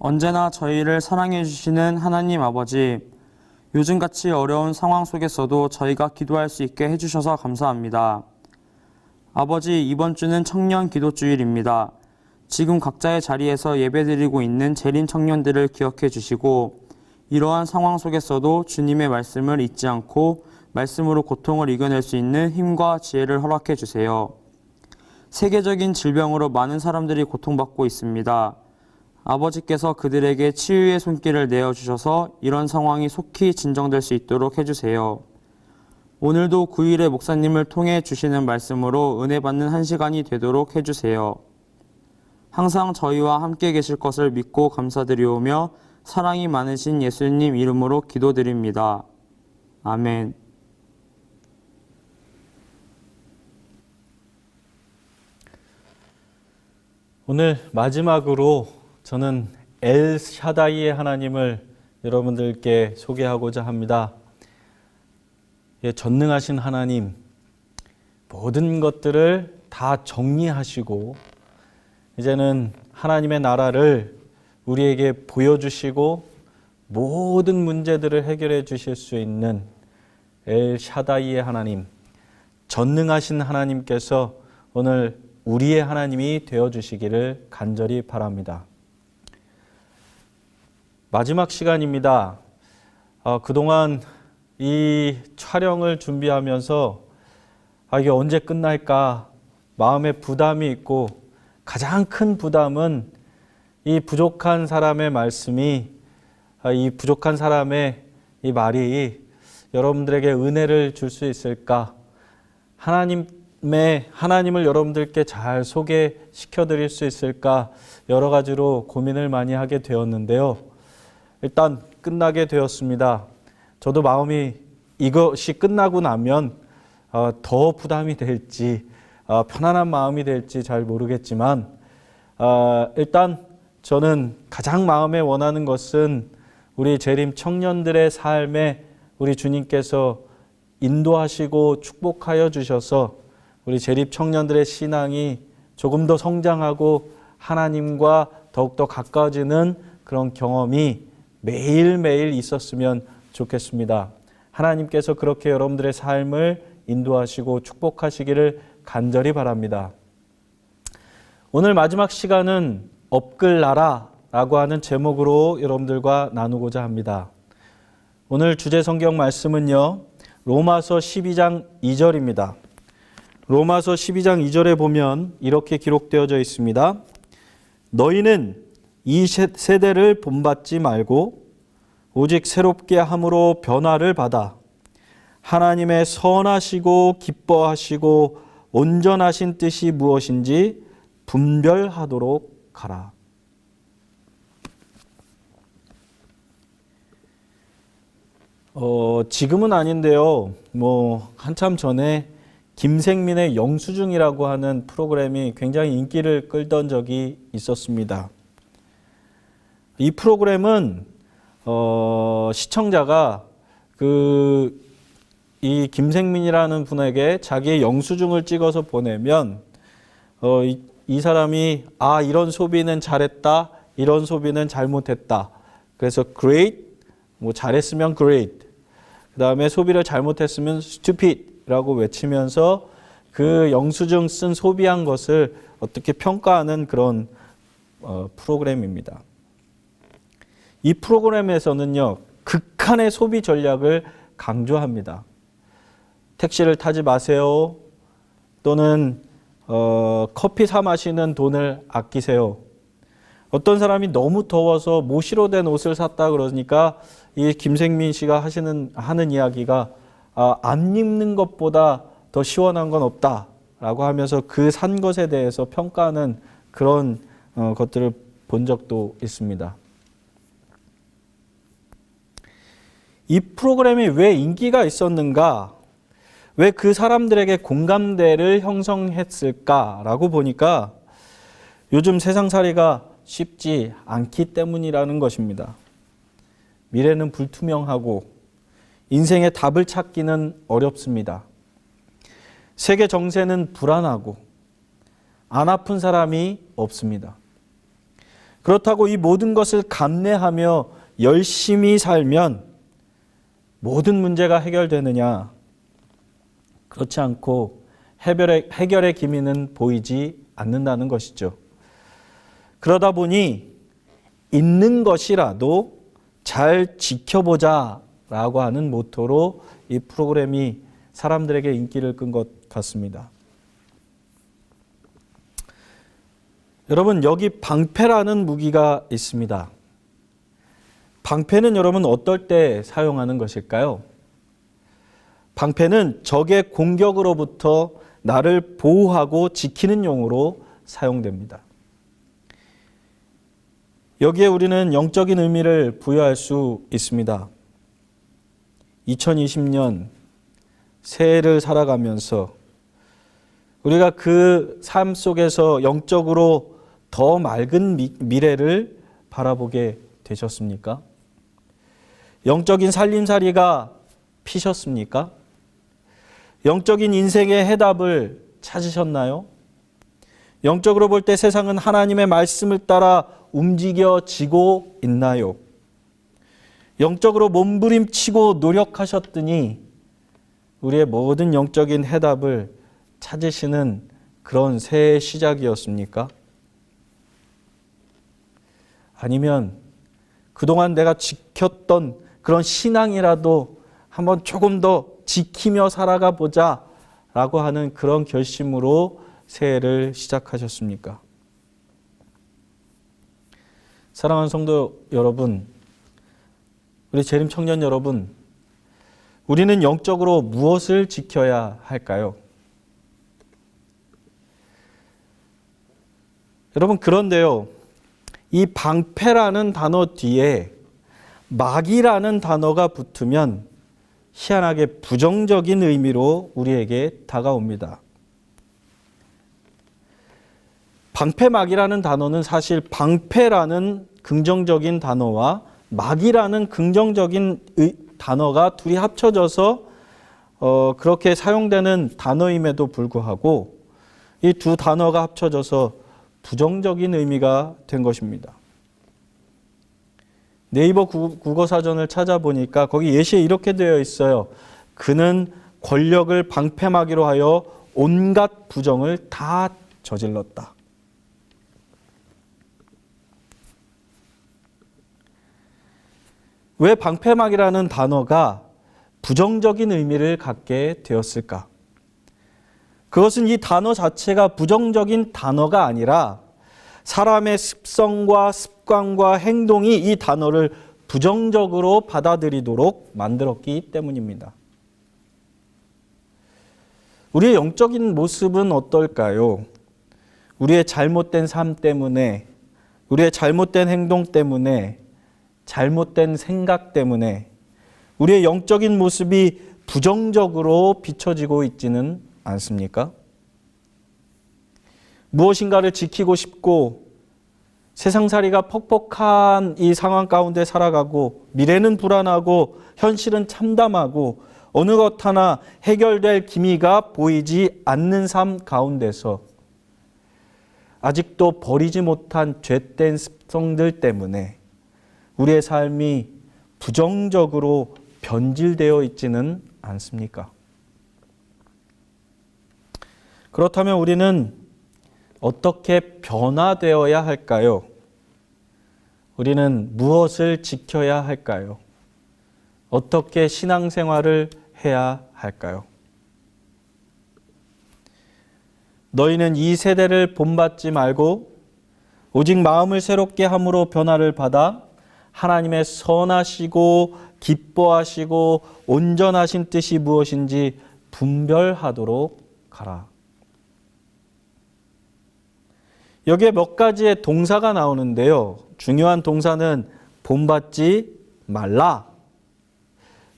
언제나 저희를 사랑해 주시는 하나님 아버지, 요즘같이 어려운 상황 속에서도 저희가 기도할 수 있게 해주셔서 감사합니다. 아버지, 이번 주는 청년 기도주일입니다. 지금 각자의 자리에서 예배드리고 있는 재림 청년들을 기억해 주시고, 이러한 상황 속에서도 주님의 말씀을 잊지 않고 말씀으로 고통을 이겨낼 수 있는 힘과 지혜를 허락해 주세요. 세계적인 질병으로 많은 사람들이 고통받고 있습니다. 아버지께서 그들에게 치유의 손길을 내어주셔서 이런 상황이 속히 진정될 수 있도록 해주세요. 오늘도 9일의 목사님을 통해 주시는 말씀으로 은혜 받는 한 시간이 되도록 해주세요. 항상 저희와 함께 계실 것을 믿고 감사드리오며 사랑이 많으신 예수님 이름으로 기도드립니다. 아멘. 오늘 마지막으로 저는 엘 샤다이의 하나님을 여러분들께 소개하고자 합니다. 전능하신 하나님, 모든 것들을 다 정리하시고 이제는 하나님의 나라를 우리에게 보여주시고 모든 문제들을 해결해 주실 수 있는 엘 샤다이의 하나님, 전능하신 하나님께서 오늘 우리의 하나님이 되어주시기를 간절히 바랍니다. 마지막 시간입니다. 그동안 이 촬영을 준비하면서 이게 언제 끝날까 마음에 부담이 있고, 가장 큰 부담은 이 부족한 사람의 말씀이, 이 부족한 사람의 이 말이 여러분들에게 은혜를 줄 수 있을까, 하나님을 여러분들께 잘 소개시켜 드릴 수 있을까, 여러 가지로 고민을 많이 하게 되었는데요. 일단 끝나게 되었습니다. 저도 마음이 이것이 끝나고 나면 더 부담이 될지 편안한 마음이 될지 잘 모르겠지만, 일단 저는 가장 마음에 원하는 것은 우리 재림 청년들의 삶에 우리 주님께서 인도하시고 축복하여 주셔서 우리 재림 청년들의 신앙이 조금 더 성장하고 하나님과 더욱더 가까워지는 그런 경험이 매일매일 있었으면 좋겠습니다. 하나님께서 그렇게 여러분들의 삶을 인도하시고 축복하시기를 간절히 바랍니다. 오늘 마지막 시간은 업글나라라고 하는 제목으로 여러분들과 나누고자 합니다. 오늘 주제 성경 말씀은요, 로마서 12장 2절입니다. 로마서 12장 2절에 보면 이렇게 기록되어져 있습니다. 너희는 이 세대를 본받지 말고 오직 새롭게 함으로 변화를 받아 하나님의 선하시고 기뻐하시고 온전하신 뜻이 무엇인지 분별하도록 하라. 지금은 아닌데요. 한참 전에 김생민의 영수증이라고 하는 프로그램이 굉장히 인기를 끌던 적이 있었습니다. 이 프로그램은 시청자가 이 김생민이라는 분에게 자기의 영수증을 찍어서 보내면 이 사람이 이런 소비는 잘했다, 이런 소비는 잘못했다. 그래서 great, 잘했으면 great, 그 다음에 소비를 잘못했으면 stupid라고 외치면서 그 영수증 쓴 소비한 것을 어떻게 평가하는 그런 프로그램입니다. 이 프로그램에서는요, 극한의 소비 전략을 강조합니다. 택시를 타지 마세요. 또는 커피 사 마시는 돈을 아끼세요. 어떤 사람이 너무 더워서 모시로 된 옷을 샀다 그러니까 이 김생민 씨가 하는 이야기가 안 입는 것보다 더 시원한 건 없다라고 하면서 그 산 것에 대해서 평가하는 그런 것들을 본 적도 있습니다. 이 프로그램이 왜 인기가 있었는가? 왜 그 사람들에게 공감대를 형성했을까라고 보니까 요즘 세상살이가 쉽지 않기 때문이라는 것입니다. 미래는 불투명하고 인생의 답을 찾기는 어렵습니다. 세계 정세는 불안하고 안 아픈 사람이 없습니다. 그렇다고 이 모든 것을 감내하며 열심히 살면 모든 문제가 해결되느냐? 그렇지 않고 해결의 기미는 보이지 않는다는 것이죠. 그러다 보니 있는 것이라도 잘 지켜보자 라고 하는 모토로 이 프로그램이 사람들에게 인기를 끈 것 같습니다. 여러분, 여기 방패라는 무기가 있습니다. 방패는 여러분 어떨 때 사용하는 것일까요? 방패는 적의 공격으로부터 나를 보호하고 지키는 용으로 사용됩니다. 여기에 우리는 영적인 의미를 부여할 수 있습니다. 2020년 새해를 살아가면서 우리가 그 삶 속에서 영적으로 더 맑은 미래를 바라보게 되셨습니까? 영적인 살림살이가 피셨습니까? 영적인 인생의 해답을 찾으셨나요? 영적으로 볼 때 세상은 하나님의 말씀을 따라 움직여지고 있나요? 영적으로 몸부림치고 노력하셨더니 우리의 모든 영적인 해답을 찾으시는 그런 새해 시작이었습니까? 아니면 그동안 내가 지켰던 그런 신앙이라도 한번 조금 더 지키며 살아가 보자 라고 하는 그런 결심으로 새해를 시작하셨습니까? 사랑하는 성도 여러분, 우리 재림 청년 여러분, 우리는 영적으로 무엇을 지켜야 할까요? 여러분, 그런데요, 이 방패라는 단어 뒤에 막이라는 단어가 붙으면 희한하게 부정적인 의미로 우리에게 다가옵니다. 방패막이라는 단어는 사실 방패라는 긍정적인 단어와 막이라는 긍정적인 단어가 둘이 합쳐져서 그렇게 사용되는 단어임에도 불구하고 이 두 단어가 합쳐져서 부정적인 의미가 된 것입니다. 네이버 국어사전을 찾아보니까 거기 예시에 이렇게 되어 있어요. 그는 권력을 방패막이로 하여 온갖 부정을 다 저질렀다. 왜 방패막이라는 단어가 부정적인 의미를 갖게 되었을까? 그것은 이 단어 자체가 부정적인 단어가 아니라 사람의 습성과 습관과 행동이 이 단어를 부정적으로 받아들이도록 만들었기 때문입니다. 우리의 영적인 모습은 어떨까요? 우리의 잘못된 삶 때문에, 우리의 잘못된 행동 때문에, 잘못된 생각 때문에 우리의 영적인 모습이 부정적으로 비춰지고 있지는 않습니까? 무엇인가를 지키고 싶고 세상살이가 퍽퍽한 이 상황 가운데 살아가고 미래는 불안하고 현실은 참담하고 어느 것 하나 해결될 기미가 보이지 않는 삶 가운데서 아직도 버리지 못한 죄된 습성들 때문에 우리의 삶이 부정적으로 변질되어 있지는 않습니까? 그렇다면 우리는 어떻게 변화되어야 할까요? 우리는 무엇을 지켜야 할까요? 어떻게 신앙생활을 해야 할까요? 너희는 이 세대를 본받지 말고 오직 마음을 새롭게 함으로 변화를 받아 하나님의 선하시고 기뻐하시고 온전하신 뜻이 무엇인지 분별하도록 가라. 여기에 몇 가지의 동사가 나오는데요. 중요한 동사는 본받지 말라,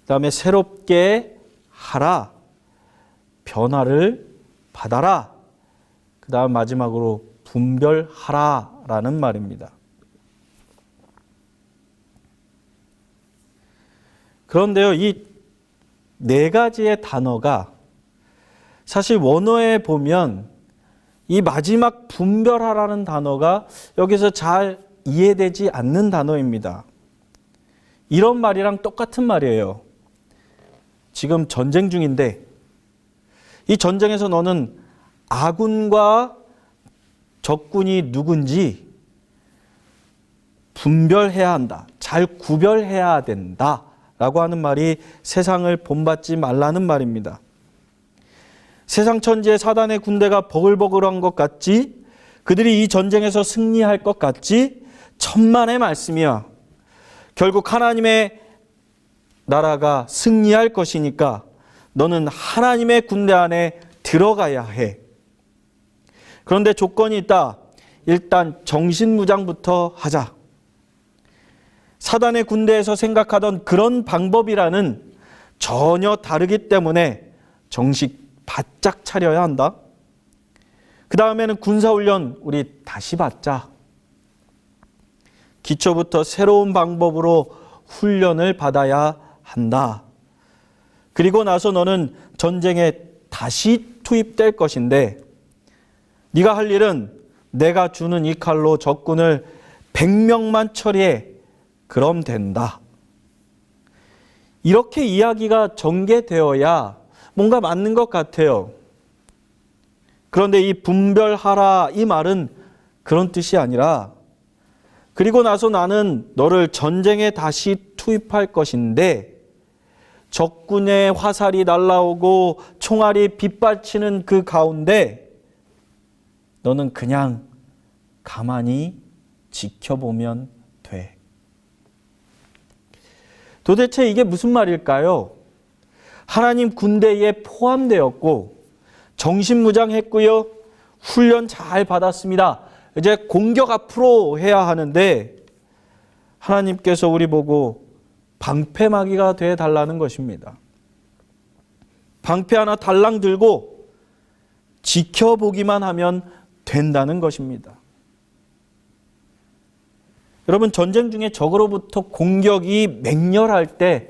그 다음에 새롭게 하라, 변화를 받아라, 그 다음 마지막으로 분별하라 라는 말입니다. 그런데요, 이 네 가지의 단어가 사실 원어에 보면 이 마지막 분별하라는 단어가 여기서 잘 이해되지 않는 단어입니다. 이런 말이랑 똑같은 말이에요. 지금 전쟁 중인데 이 전쟁에서 너는 아군과 적군이 누군지 분별해야 한다. 잘 구별해야 된다. 라고 하는 말이 세상을 본받지 말라는 말입니다. 세상 천지의 사단의 군대가 버글버글한 것 같지? 그들이 이 전쟁에서 승리할 것 같지? 천만의 말씀이야. 결국 하나님의 나라가 승리할 것이니까 너는 하나님의 군대 안에 들어가야 해. 그런데 조건이 있다. 일단 정신무장부터 하자. 사단의 군대에서 생각하던 그런 방법이라는 전혀 다르기 때문에 정신 바짝 차려야 한다. 그 다음에는 군사훈련 우리 다시 받자. 기초부터 새로운 방법으로 훈련을 받아야 한다. 그리고 나서 너는 전쟁에 다시 투입될 것인데 네가 할 일은 내가 주는 이 칼로 적군을 100명만 처리해. 그럼 된다. 이렇게 이야기가 전개되어야 뭔가 맞는 것 같아요. 그런데 이 분별하라 이 말은 그런 뜻이 아니라 그리고 나서 나는 너를 전쟁에 다시 투입할 것인데 적군의 화살이 날아오고 총알이 빗발치는 그 가운데 너는 그냥 가만히 지켜보면 돼. 도대체 이게 무슨 말일까요? 하나님 군대에 포함되었고 정신무장했고요. 훈련 잘 받았습니다. 이제 공격 앞으로 해야 하는데 하나님께서 우리 보고 방패막이가 돼 달라는 것입니다. 방패 하나 달랑 들고 지켜보기만 하면 된다는 것입니다. 여러분 전쟁 중에 적으로부터 공격이 맹렬할 때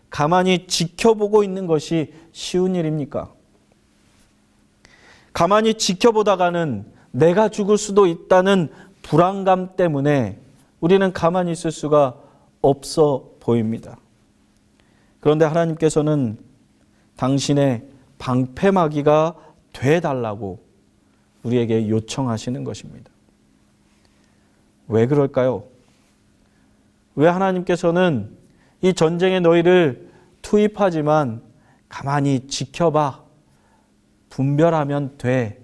가만히 지켜보고 있는 것이 쉬운 일입니까? 가만히 지켜보다가는 내가 죽을 수도 있다는 불안감 때문에 우리는 가만히 있을 수가 없어 보입니다. 그런데 하나님께서는 당신의 방패막이가 되달라고 우리에게 요청하시는 것입니다. 왜 그럴까요? 왜 하나님께서는 이 전쟁에 너희를 투입하지만 가만히 지켜봐, 분별하면 돼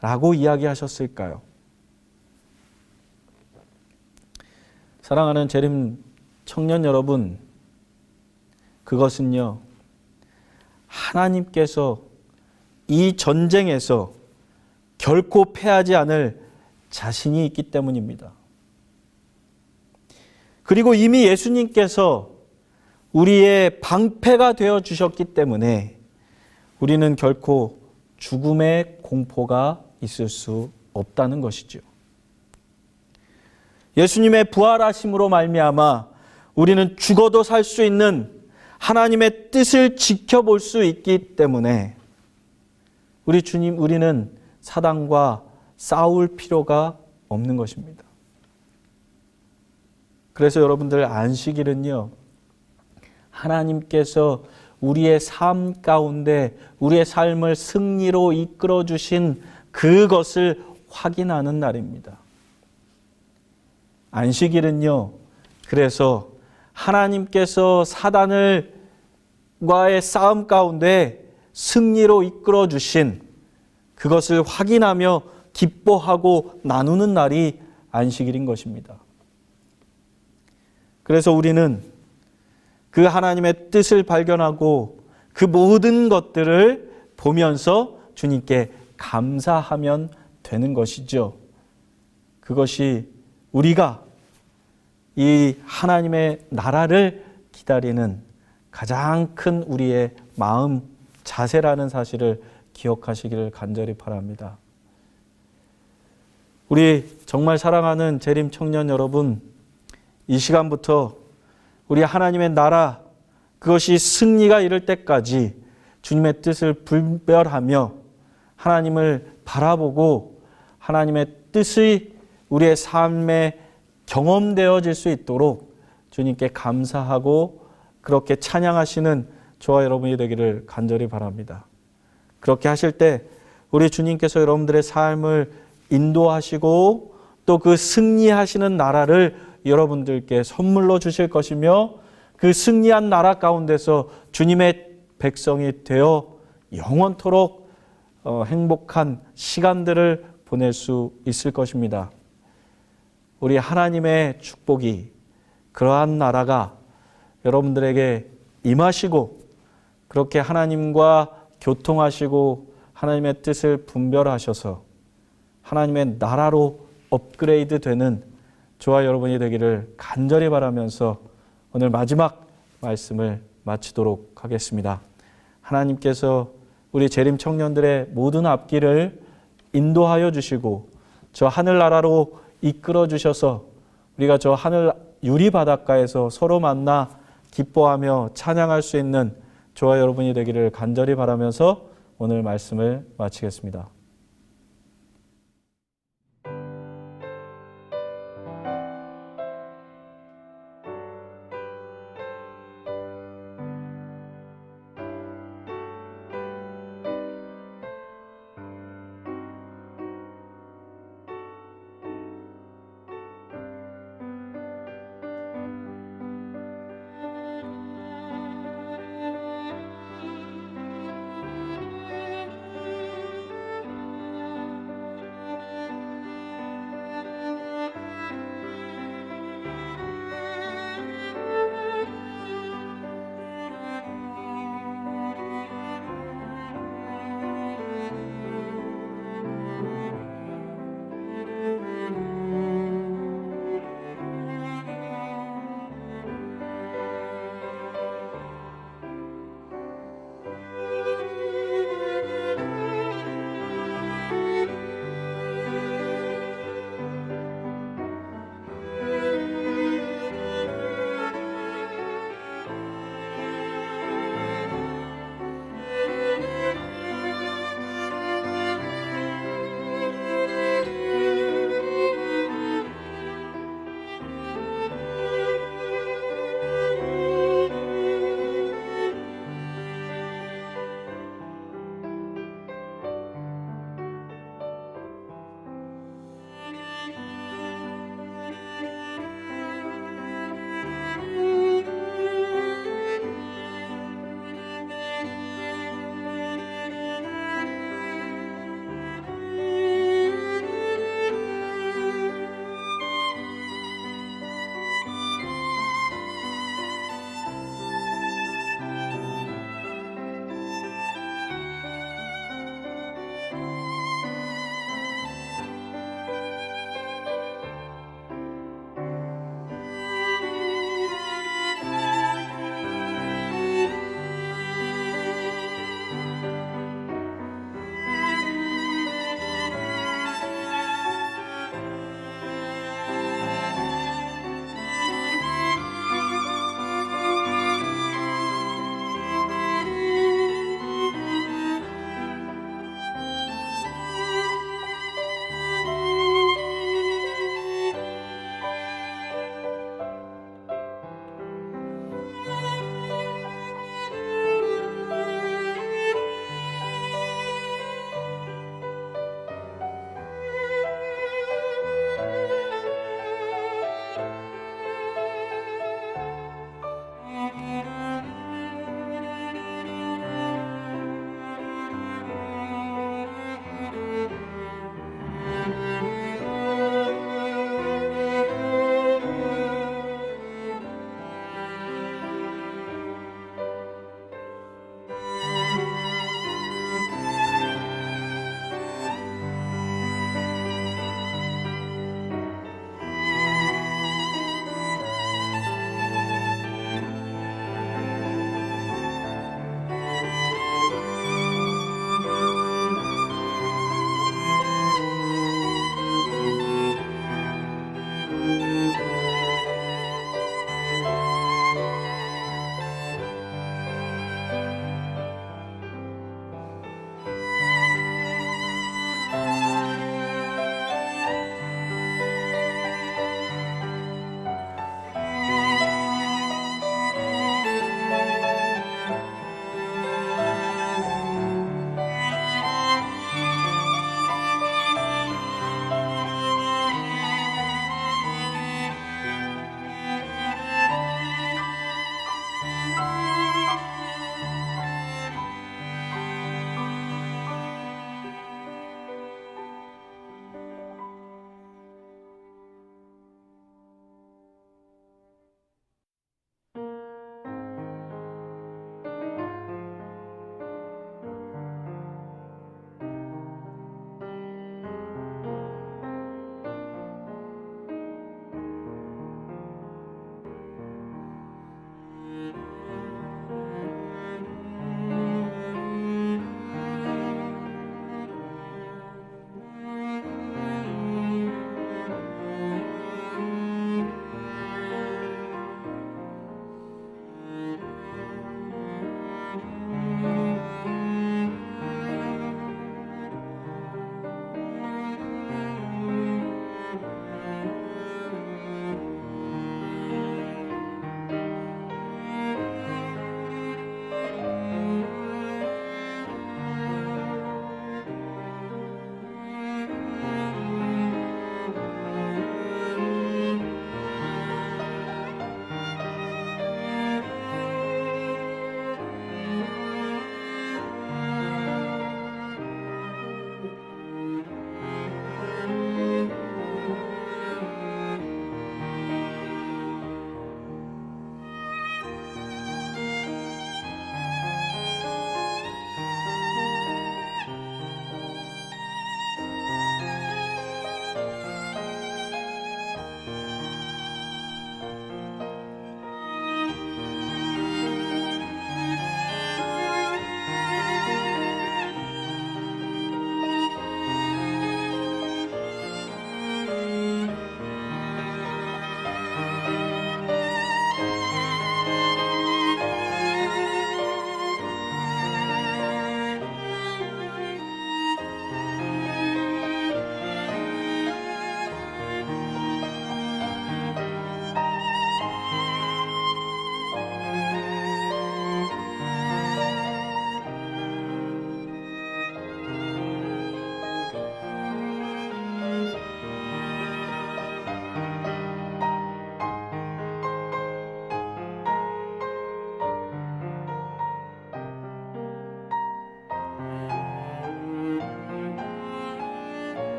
라고 이야기하셨을까요? 사랑하는 재림 청년 여러분, 그것은요, 하나님께서 이 전쟁에서 결코 패하지 않을 자신이 있기 때문입니다. 그리고 이미 예수님께서 우리의 방패가 되어 주셨기 때문에 우리는 결코 죽음의 공포가 있을 수 없다는 것이죠. 예수님의 부활하심으로 말미암아 우리는 죽어도 살 수 있는 하나님의 뜻을 지켜볼 수 있기 때문에 우리는 사단과 싸울 필요가 없는 것입니다. 그래서 여러분들 안식일은요, 하나님께서 우리의 삶 가운데 우리의 삶을 승리로 이끌어 주신 그것을 확인하는 날입니다. 안식일은요, 그래서 하나님께서 사단과의 싸움 가운데 승리로 이끌어 주신 그것을 확인하며 기뻐하고 나누는 날이 안식일인 것입니다. 그래서 우리는 그 하나님의 뜻을 발견하고 그 모든 것들을 보면서 주님께 감사하면 되는 것이죠. 그것이 우리가 이 하나님의 나라를 기다리는 가장 큰 우리의 마음 자세라는 사실을 기억하시기를 간절히 바랍니다. 우리 정말 사랑하는 재림 청년 여러분, 이 시간부터 우리 하나님의 나라, 그것이 승리가 이를 때까지 주님의 뜻을 분별하며 하나님을 바라보고 하나님의 뜻이 우리의 삶에 경험되어질 수 있도록 주님께 감사하고 그렇게 찬양하시는 저와 여러분이 되기를 간절히 바랍니다. 그렇게 하실 때 우리 주님께서 여러분들의 삶을 인도하시고 또 그 승리하시는 나라를 여러분들께 선물로 주실 것이며 그 승리한 나라 가운데서 주님의 백성이 되어 영원토록 행복한 시간들을 보낼 수 있을 것입니다. 우리 하나님의 축복이 그러한 나라가 여러분들에게 임하시고 그렇게 하나님과 교통하시고 하나님의 뜻을 분별하셔서 하나님의 나라로 업그레이드 되는 저와 여러분이 되기를 간절히 바라면서 오늘 마지막 말씀을 마치도록 하겠습니다. 하나님께서 우리 재림 청년들의 모든 앞길을 인도하여 주시고 저 하늘나라로 이끌어 주셔서 우리가 저 하늘 유리 바닷가에서 서로 만나 기뻐하며 찬양할 수 있는 저와 여러분이 되기를 간절히 바라면서 오늘 말씀을 마치겠습니다.